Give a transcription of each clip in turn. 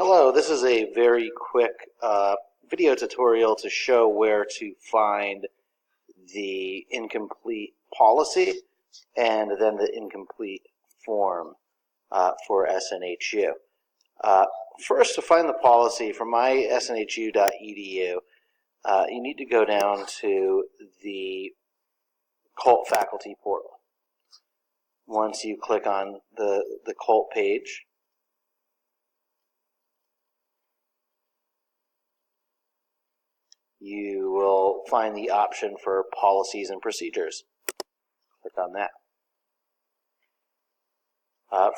Hello, this is a very quick video tutorial to show where to find the incomplete policy and then the incomplete form for SNHU. First, to find the policy from mysnhu.edu, you need to go down to the COLT faculty portal. Once you click on the COLT page, you will find the option for policies and procedures. Click on that.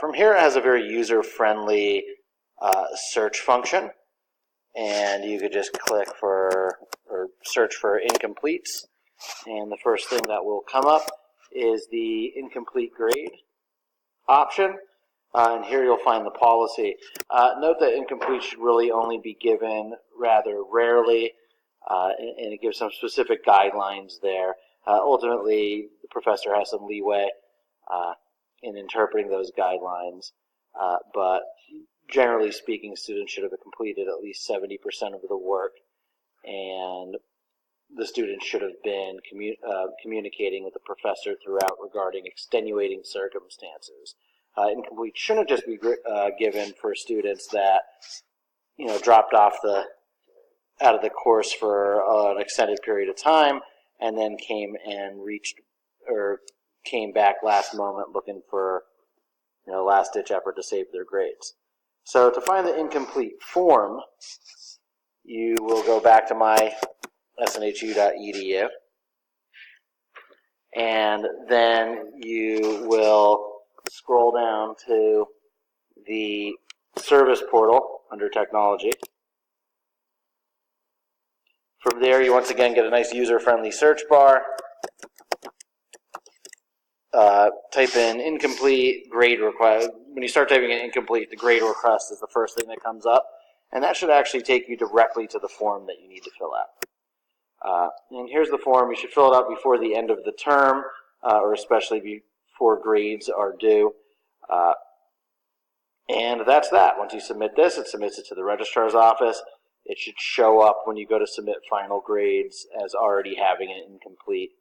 From here, it has a very user-friendly search function, and you could just click for or search for incompletes, and the first thing that will come up is the incomplete grade option, and here you'll find the policy. Note that incomplete should really only be given rather rarely, and it gives some specific guidelines there. Ultimately, the professor has some leeway in interpreting those guidelines, but generally speaking, students should have completed at least 70% of the work, and the students should have been communicating with the professor throughout regarding extenuating circumstances. Incomplete shouldn't just be given for students that dropped off out of the course for an extended period of time and then came back last moment looking for last ditch effort to save their grades. So to find the incomplete form, you will go back to mysnhu.edu, and then you will scroll down to the service portal under technology. From there, you once again get a nice user-friendly search bar. Type in incomplete grade request. When you start typing in incomplete, the grade request is the first thing that comes up, and that should actually take you directly to the form that you need to fill out. And here's the form. You should fill it out before the end of the term, or especially before grades are due. And that's that. Once you submit this, it submits it to the registrar's office. It should show up when you go to submit final grades as already having an incomplete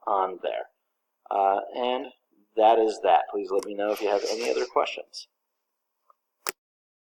on there. And that is that. Please let me know if you have any other questions.